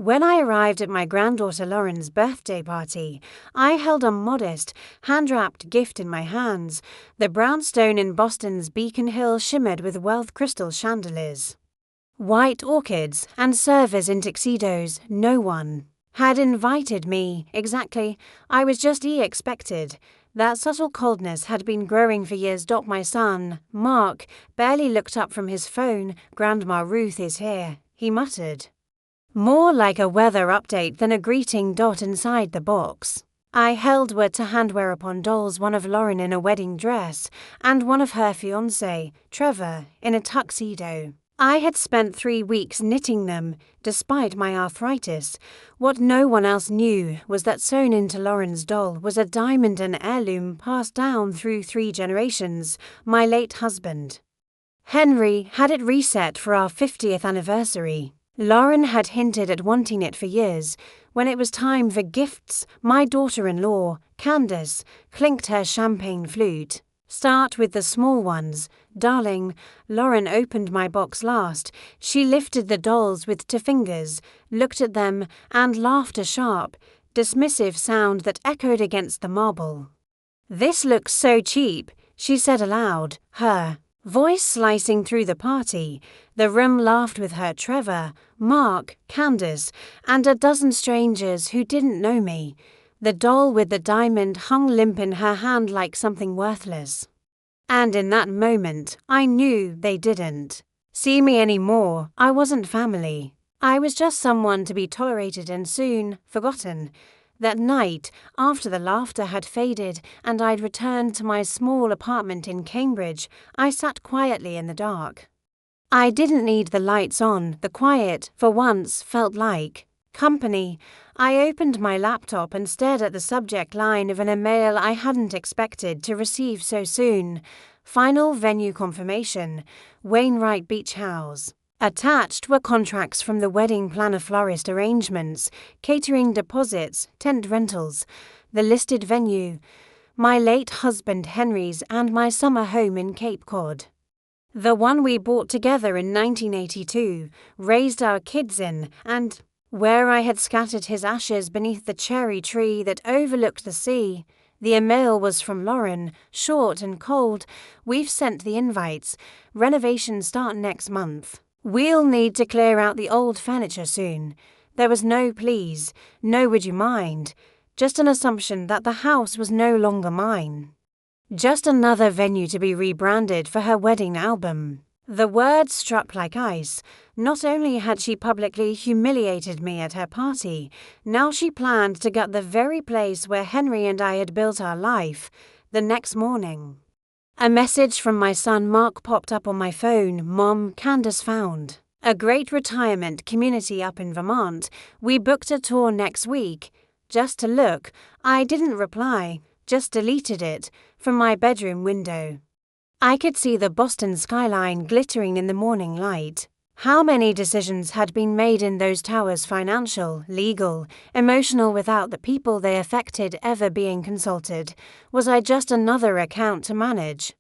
When I arrived at my granddaughter Lauren's birthday party, I held a modest, hand-wrapped gift in my hands. The brownstone in Boston's Beacon Hill shimmered with Wealth crystal chandeliers. White orchids and servers in tuxedos, no one had invited me, exactly. I was just expected. That subtle coldness had been growing for years. My son, Mark, barely looked up from his phone. Grandma Ruth is here, he muttered. More like a weather update than a greeting. Inside the box, I held word-to-hand whereupon dolls, one of Lauren in a wedding dress and one of her fiancé, Trevor, in a tuxedo. I had spent 3 weeks knitting them, despite my arthritis. What no one else knew was that sewn into Lauren's doll was a diamond, an heirloom passed down through 3 generations. My late husband, Henry, had it reset for our 50th anniversary. Lauren had hinted at wanting it for years. When it was time for gifts, my daughter-in-law, Candace, clinked her champagne flute. Start with the small ones, darling. Lauren opened my box last. She lifted the dolls with 2 fingers, looked at them, and laughed a sharp, dismissive sound that echoed against the marble. This looks so cheap, she said aloud, her voice slicing through the party. The room laughed with her. Trevor, Mark, Candace, and a dozen strangers who didn't know me. The doll with the diamond hung limp in her hand like something worthless. And in that moment, I knew they didn't see me anymore. I wasn't family. I was just someone to be tolerated and soon forgotten. That night, after the laughter had faded and I'd returned to my small apartment in Cambridge, I sat quietly in the dark. I didn't need the lights on. The quiet, for once, felt like company. I opened my laptop and stared at the subject line of an email I hadn't expected to receive so soon. Final venue confirmation, Wainwright Beach House. Attached were contracts from the wedding planner, florist arrangements, catering deposits, tent rentals, the listed venue, my late husband Henry's, and my summer home in Cape Cod. The one we bought together in 1982, raised our kids in, and where I had scattered his ashes beneath the cherry tree that overlooked the sea. The email was from Lauren, short and cold. We've sent the invites. Renovations start next month. We'll need to clear out the old furniture soon. There was no please, no would you mind. Just an assumption that the house was no longer mine. Just another venue to be rebranded for her wedding album. The words struck like ice. Not only had she publicly humiliated me at her party, now she planned to gut the very place where Henry and I had built our life. The next morning, a message from my son Mark popped up on my phone. Mom, Candace found a great retirement community up in Vermont. We booked a tour next week. Just to look. I didn't reply, just deleted it from my bedroom window. I could see the Boston skyline glittering in the morning light. How many decisions had been made in those towers, financial, legal, emotional, without the people they affected ever being consulted? Was I just another account to manage?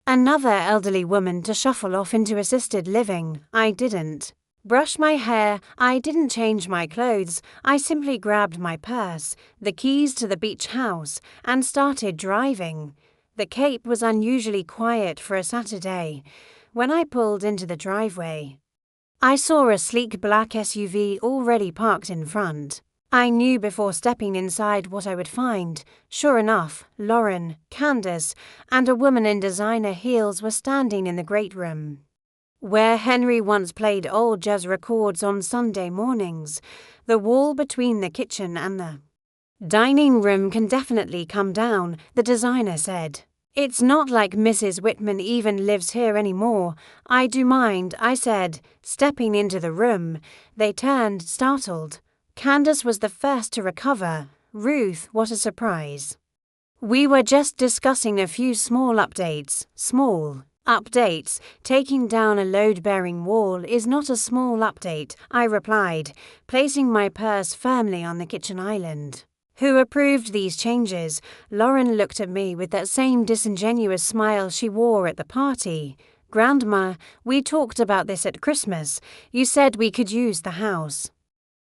Another elderly woman to shuffle off into assisted living? I didn't brush my hair, I didn't change my clothes, I simply grabbed my purse, the keys to the beach house, and started driving. The Cape was unusually quiet for a Saturday. When I pulled into the driveway, I saw a sleek black SUV already parked in front. I knew before stepping inside what I would find. Sure enough, Lauren, Candace, and a woman in designer heels were standing in the great room, where Henry once played old jazz records on Sunday mornings. The wall between the kitchen and the dining room can definitely come down, the designer said. It's not like Mrs. Whitman even lives here anymore. I do mind, I said, stepping into the room. They turned, startled. Candace was the first to recover. Ruth, what a surprise. We were just discussing a few small updates. Small updates. Taking down a load-bearing wall is not a small update, I replied, placing my purse firmly on the kitchen island. Who approved these changes? Lauren looked at me with that same disingenuous smile she wore at the party. Grandma, we talked about this at Christmas. You said we could use the house.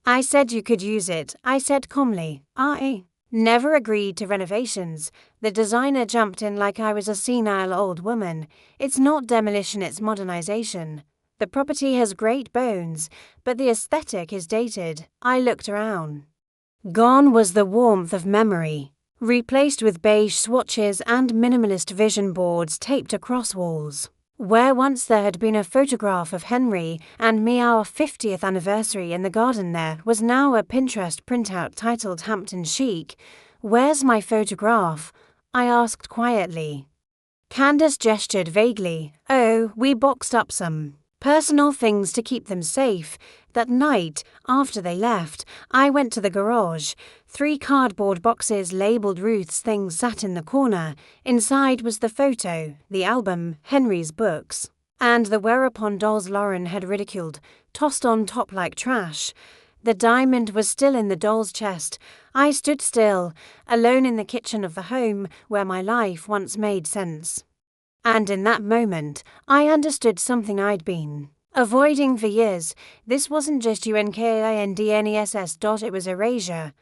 I said you could use it, I said calmly. I never agreed to renovations. The designer jumped in like I was a senile old woman. It's not demolition, it's modernization. The property has great bones, but the aesthetic is dated. I looked around. Gone was the warmth of memory, replaced with beige swatches and minimalist vision boards taped across walls. Where once there had been a photograph of Henry and me, our 50th anniversary in the garden, there was now a Pinterest printout titled Hampton Chic. Where's my photograph? I asked quietly. Candace gestured vaguely. Oh, we boxed up some personal things to keep them safe. That night, after they left, I went to the garage. 3 cardboard boxes labelled Ruth's things sat in the corner. Inside was the photo, the album, Henry's books, and the whereupon dolls Lauren had ridiculed, tossed on top like trash. The diamond was still in the doll's chest. I stood still, alone in the kitchen of the home where my life once made sense. And in that moment, I understood something I'd been avoiding for years. This wasn't just UNKINDNESS. It was erasure.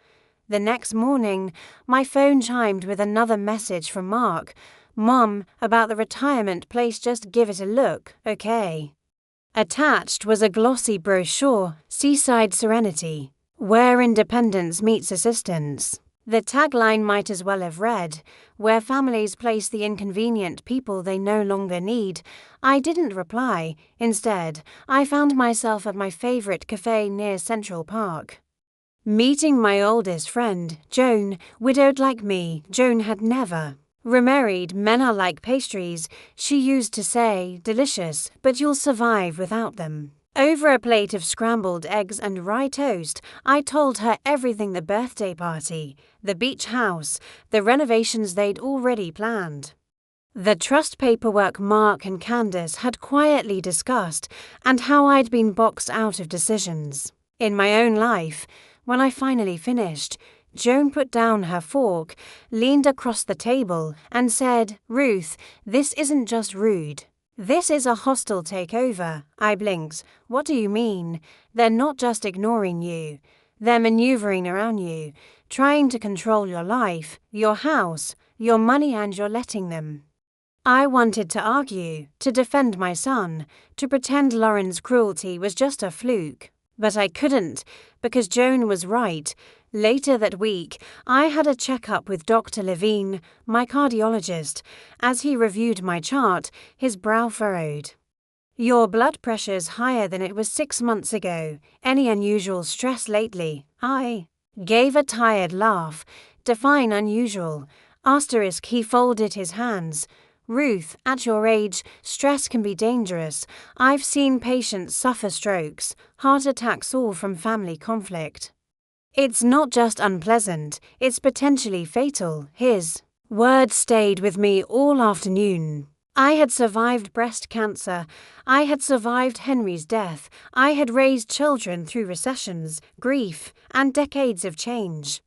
The next morning, my phone chimed with another message from Mark. Mom, about the retirement place, just give it a look, okay? Attached was a glossy brochure, Seaside Serenity, where independence meets assistance. The tagline might as well have read, where families place the inconvenient people they no longer need. I didn't reply. Instead, I found myself at my favorite cafe near Central Park. Meeting my oldest friend, Joan, widowed like me. Joan had never remarried. Men are like pastries, she used to say, delicious, but you'll survive without them. Over a plate of scrambled eggs and rye toast, I told her everything: the birthday party, the beach house, the renovations they'd already planned, the trust paperwork Mark and Candace had quietly discussed, and how I'd been boxed out of decisions in my own life. When I finally finished, Joan put down her fork, leaned across the table, and said, Ruth, this isn't just rude. This is a hostile takeover. I blinked. What do you mean? They're not just ignoring you. They're maneuvering around you, trying to control your life, your house, your money, and you're letting them. I wanted to argue, to defend my son, to pretend Lauren's cruelty was just a fluke. But I couldn't, because Joan was right. Later that week, I had a checkup with Dr. Levine, my cardiologist. As he reviewed my chart, his brow furrowed. Your blood pressure's higher than it was 6 months ago. Any unusual stress lately? I gave a tired laugh. Define unusual. Asterisk, he folded his hands. Ruth, at your age, stress can be dangerous. I've seen patients suffer strokes, heart attacks, all from family conflict. It's not just unpleasant, it's potentially fatal. His words stayed with me all afternoon. I had survived breast cancer. I had survived Henry's death. I had raised children through recessions, grief, and decades of change.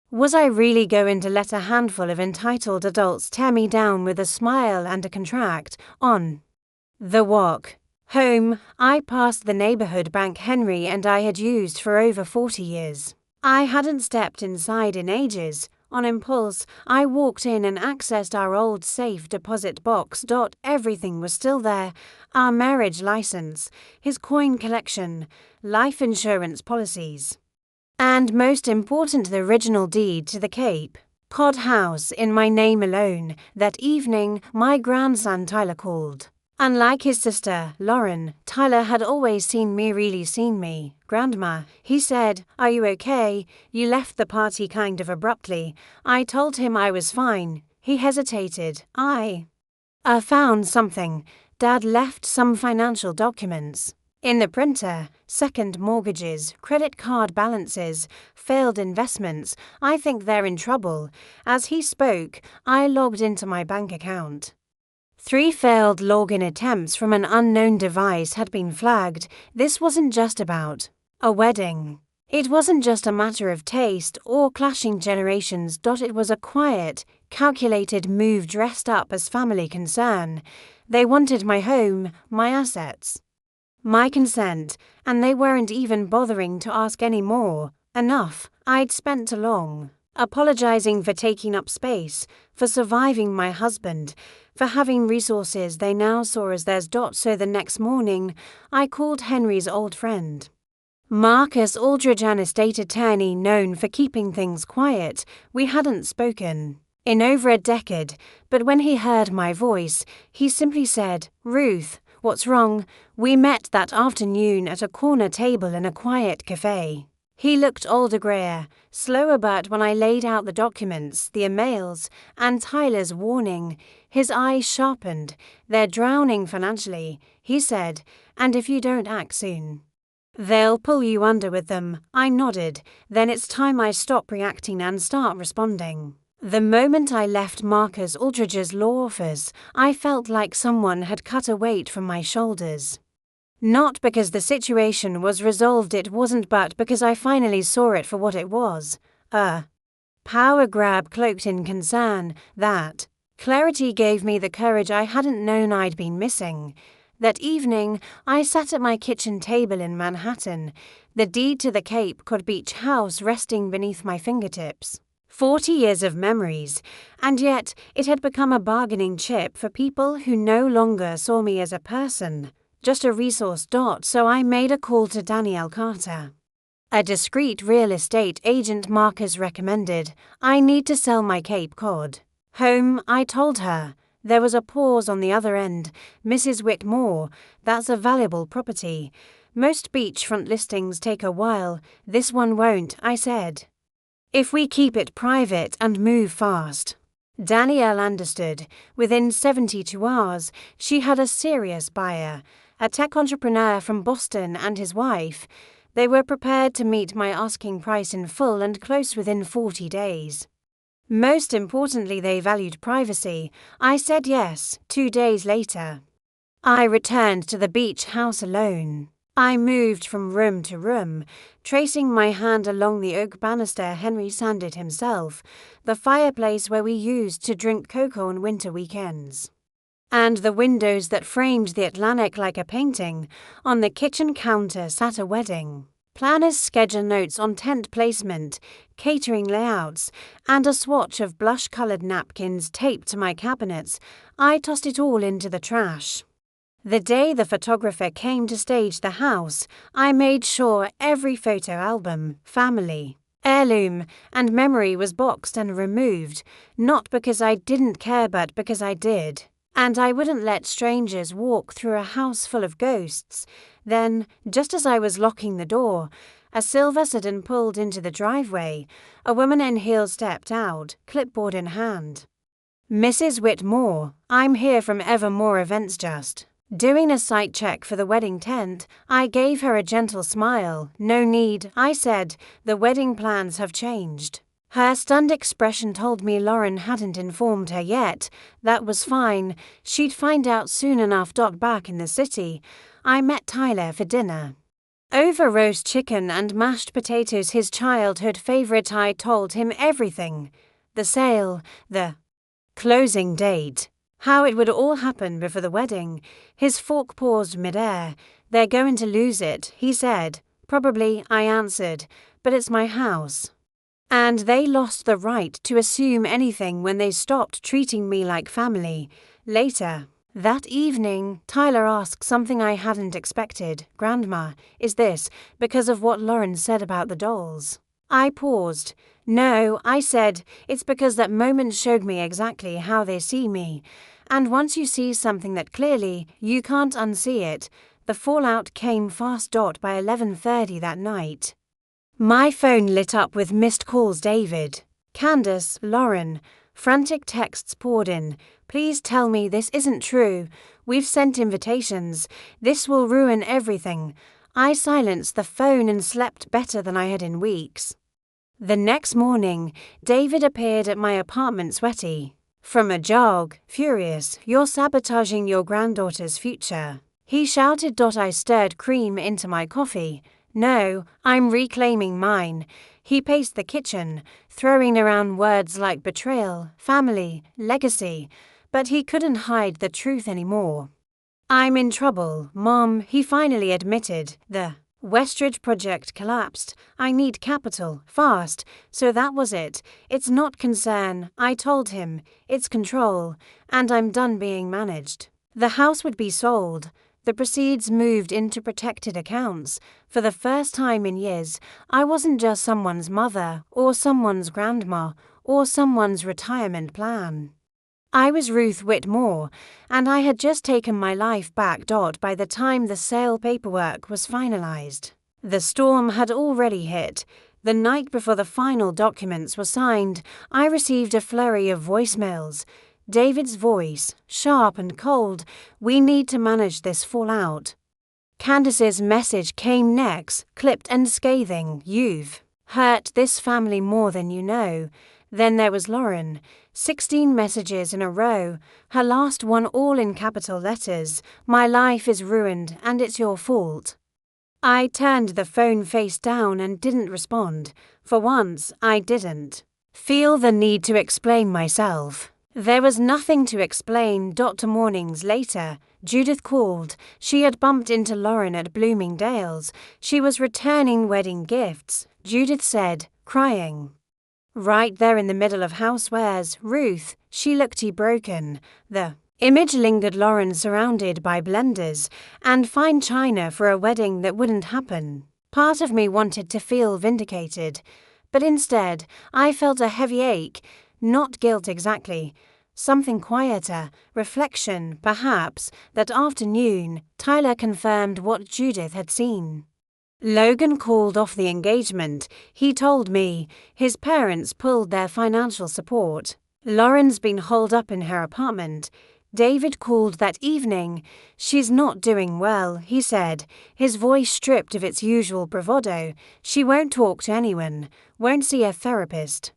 Was I really going to let a handful of entitled adults tear me down with a smile and a contract? On the walk home, I passed the neighborhood bank Henry and I had used for over 40 years. I hadn't stepped inside in ages. On impulse, I walked in and accessed our old safe deposit box. Everything was still there. Our marriage license, his coin collection, life insurance policies. And most important, the original deed to the Cape Cod house in my name alone. That evening, my grandson Tyler called. Unlike his sister, Lauren, Tyler had always seen me, really seen me. Grandma, he said, are you okay? You left the party kind of abruptly. I told him I was fine. He hesitated. I found something. Dad left some financial documents. In the printer, second mortgages, credit card balances, failed investments. I think they're in trouble. As he spoke, I logged into my bank account. 3 failed login attempts from an unknown device had been flagged. This wasn't just about a wedding. It wasn't just a matter of taste or clashing generations. It was a quiet, calculated move dressed up as family concern. They wanted my home, my assets, my consent, and they weren't even bothering to ask any more. Enough, I'd spent too long. Apologizing for taking up space, for surviving my husband, for having resources they now saw as theirs. So the next morning, I called Henry's old friend, Marcus Aldridge, an estate attorney known for keeping things quiet. We hadn't spoken in over a decade, but when he heard my voice, he simply said, "Ruth, what's wrong?" We met that afternoon at a corner table in a quiet cafe. He looked older, grayer, slower, but when I laid out the documents, the emails, and Tyler's warning, his eyes sharpened. "They're drowning financially," he said, "and if you don't act soon, they'll pull you under with them." I nodded. Then it's time I stop reacting and start responding. The moment I left Marcus Aldridge's law office, I felt like someone had cut a weight from my shoulders. Not because the situation was resolved, it wasn't, but because I finally saw it for what it was. A power grab cloaked in concern. That clarity gave me the courage I hadn't known I'd been missing. That evening, I sat at my kitchen table in Manhattan, the deed to the Cape Cod beach house resting beneath my fingertips. 40 years of memories, and yet it had become a bargaining chip for people who no longer saw me as a person, just a resource. So I made a call to Danielle Carter, a discreet real estate agent Marcus recommended. "I need to sell my Cape Cod home," I told her. There was a pause on the other end. "Mrs. Whitmore, that's a valuable property. Most beachfront listings take a while. This one won't," I said, "if we keep it private and move fast." Danielle understood. Within 72 hours, she had a serious buyer, a tech entrepreneur from Boston, and his wife. They were prepared to meet my asking price in full and close within 40 days. Most importantly, they valued privacy. I said yes. 2 days later, I returned to the beach house alone. I moved from room to room, tracing my hand along the oak banister Henry sanded himself, the fireplace where we used to drink cocoa on winter weekends, and the windows that framed the Atlantic like a painting. On the kitchen counter sat a wedding planner's schedule, notes on tent placement, catering layouts, and a swatch of blush-colored napkins taped to my cabinets. I tossed it all into the trash. The day the photographer came to stage the house, I made sure every photo album, family, heirloom, and memory was boxed and removed, not because I didn't care but because I did. And I wouldn't let strangers walk through a house full of ghosts. Then, just as I was locking the door, a silver sedan pulled into the driveway. A woman in heels stepped out, clipboard in hand. "Mrs. Whitmore, I'm here from Evermore Events, just doing a site check for the wedding tent." I gave her a gentle smile. "No need," I said. "The wedding plans have changed." Her stunned expression told me Lauren hadn't informed her yet. That was fine. She'd find out soon enough. Back in the city, I met Tyler for dinner. Over roast chicken and mashed potatoes, his childhood favorite. I told him everything. The sale, the closing date, how it would all happen before the wedding. His fork paused midair. "They're going to lose it," he said. "Probably," I answered, "but it's my house. And they lost the right to assume anything when they stopped treating me like family." Later that evening, Tyler asked something I hadn't expected. "Grandma, is this because of what Lauren said about the dolls?" I paused. "No," I said, "it's because that moment showed me exactly how they see me. And once you see something that clearly, you can't unsee it." The fallout came fast. By 11:30 that night, my phone lit up with missed calls. David, Candace, Lauren. Frantic texts poured in. "Please tell me this isn't true. We've sent invitations. This will ruin everything." I silenced the phone and slept better than I had in weeks. The next morning, David appeared at my apartment, sweaty from a jog, furious. "You're sabotaging your granddaughter's future," he shouted. I stirred cream into my coffee. "No, I'm reclaiming mine." He paced the kitchen, throwing around words like betrayal, family, legacy, but he couldn't hide the truth anymore. "I'm in trouble, Mom," he finally admitted. "The Westridge project collapsed. I need capital, fast." So that was it. "It's not concern," I told him. "It's control. And I'm done being managed." The house would be sold. The proceeds moved into protected accounts. For the first time in years, I wasn't just someone's mother, or someone's grandma, or someone's retirement plan. I was Ruth Whitmore, and I had just taken my life back. By the time the sale paperwork was finalized, the storm had already hit. The night before the final documents were signed, I received a flurry of voicemails. David's voice, sharp and cold. "We need to manage this fallout." Candace's message came next, clipped and scathing. "You've hurt this family more than you know." Then there was Lauren. 16 messages in a row, her last one all in capital letters. "My life is ruined and it's your fault." I turned the phone face down and didn't respond. For once, I didn't feel the need to explain myself. There was nothing to explain. 2 mornings later, Judith called. She had bumped into Lauren at Bloomingdale's. She was returning wedding gifts, Judith said, crying. "Right there in the middle of housewares, Ruth." She looked broken. The image lingered. Lauren surrounded by blenders and fine china for a wedding that wouldn't happen. Part of me wanted to feel vindicated, but instead I felt a heavy ache, not guilt exactly, something quieter, reflection, perhaps. That afternoon, Tyler confirmed what Judith had seen. Logan called off the engagement. He told me his parents pulled their financial support. Lauren's been holed up in her apartment. David called that evening. "She's not doing well," he said, his voice stripped of its usual bravado. "She won't talk to anyone, won't see a therapist.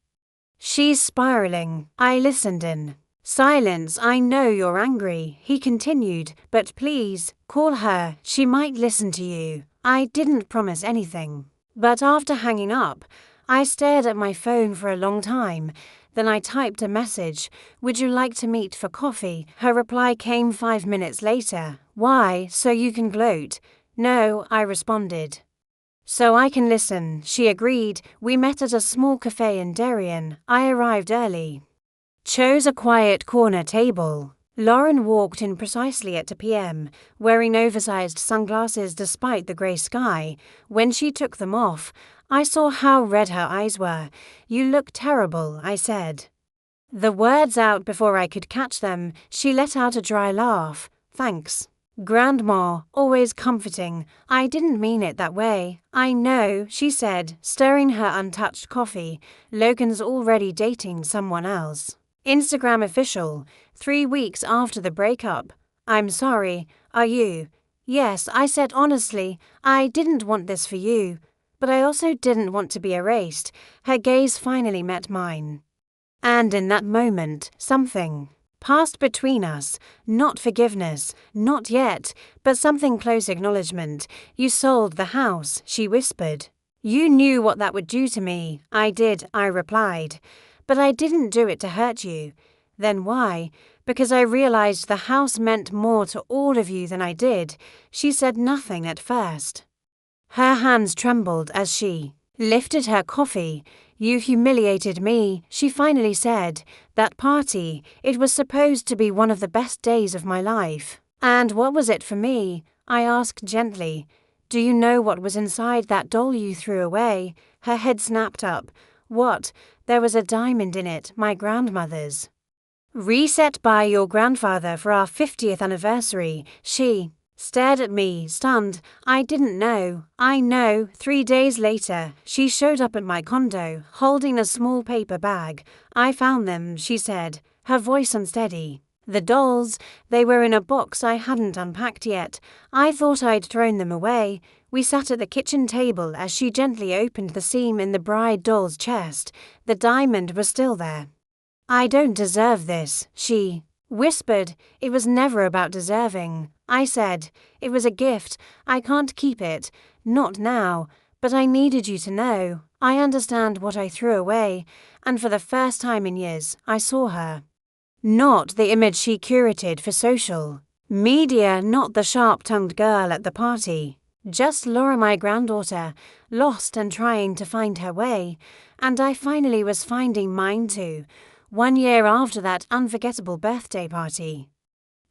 She's spiraling." I listened in silence. "I know you're angry," he continued, "but please, call her. She might listen to you." I didn't promise anything, but after hanging up, I stared at my phone for a long time. Then I typed a message. "Would you like to meet for coffee?" Her reply came 5 minutes later. "Why, so you can gloat?" "No," I responded. "So I can listen," she agreed. We met at a small cafe in Darien. I arrived early. Chose a quiet corner table. Lauren walked in precisely at 2 p.m., wearing oversized sunglasses despite the grey sky. When she took them off, I saw how red her eyes were. "You look terrible," I said. The words out before I could catch them, she let out a dry laugh. "Thanks, Grandma, always comforting." "I didn't mean it that way." "I know," she said, stirring her untouched coffee. "Logan's already dating someone else. Instagram official, 3 weeks after the breakup." "I'm sorry. Are you?" "Yes," I said honestly. "I didn't want this for you, but I also didn't want to be erased." Her gaze finally met mine. And in that moment, something passed between us. Not forgiveness, not yet, but something close. Acknowledgement. "You sold the house," she whispered. "You knew what that would do to me." "I did," I replied. "But I didn't do it to hurt you." "Then why?" "Because I realized the house meant more to all of you than I did." She said nothing at first. Her hands trembled as she lifted her coffee. "You humiliated me," she finally said. "That party, it was supposed to be one of the best days of my life." "And what was it for me?" I asked gently. "Do you know what was inside that doll you threw away?" Her head snapped up. "What?" "There was a diamond in it, my grandmother's. Reset by your grandfather for our 50th anniversary." She stared at me, stunned. "I didn't know." "I know." 3 days later, she showed up at my condo, holding a small paper bag. "I found them," she said, her voice unsteady. "The dolls, they were in a box I hadn't unpacked yet. I thought I'd thrown them away." We sat at the kitchen table as she gently opened the seam in the bride doll's chest. The diamond was still there. "I don't deserve this," she whispered. "It was never about deserving," I said. "It was a gift. I can't keep it. Not now. But I needed you to know. I understand what I threw away." And for the first time in years, I saw her. Not the image she curated for social Media, not the sharp-tongued girl at the party. Just Laura, my granddaughter, lost and trying to find her way. And I finally was finding mine too, 1 year after that unforgettable birthday party.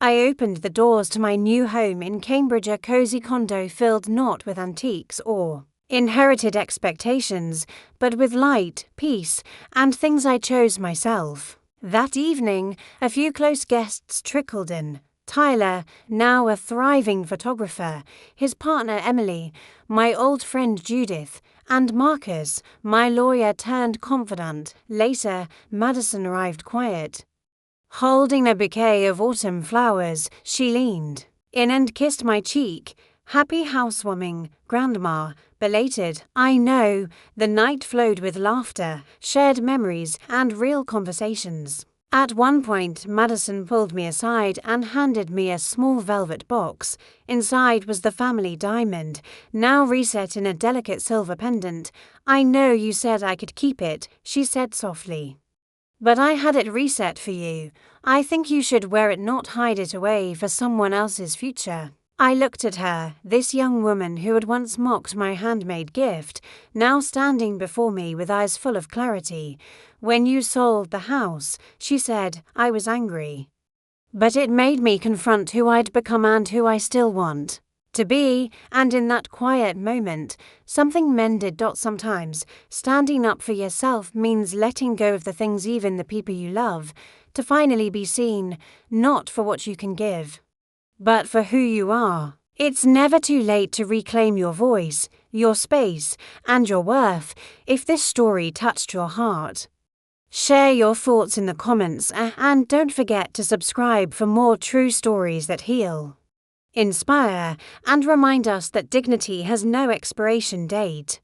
I opened the doors to my new home in Cambridge, a cozy condo filled not with antiques or inherited expectations, but with light, peace, and things I chose myself. That evening, a few close guests trickled in. Tyler, now a thriving photographer, his partner Emily, my old friend Judith, and Marcus, my lawyer turned confidant. Later, Madison arrived quiet. Holding a bouquet of autumn flowers, she leaned in and kissed my cheek. Happy housewarming, Grandma. Belated, I know. The night flowed with laughter, shared memories, and real conversations. At one point, Madison pulled me aside and handed me a small velvet box. Inside was the family diamond, now reset in a delicate silver pendant. I know you said I could keep it, she said softly. But I had it reset for you. I think you should wear it, not hide it away for someone else's future. I looked at her, this young woman who had once mocked my handmade gift, now standing before me with eyes full of clarity. When you sold the house, she said, I was angry. But it made me confront who I'd become and who I still want to be, and in that quiet moment, something mended. Sometimes, standing up for yourself means letting go of the things, even the people you love, to finally be seen, not for what you can give, but for who you are. It's never too late to reclaim your voice, your space, and your worth. If this story touched your heart, share your thoughts in the comments and don't forget to subscribe for more true stories that heal, inspire, and remind us that dignity has no expiration date.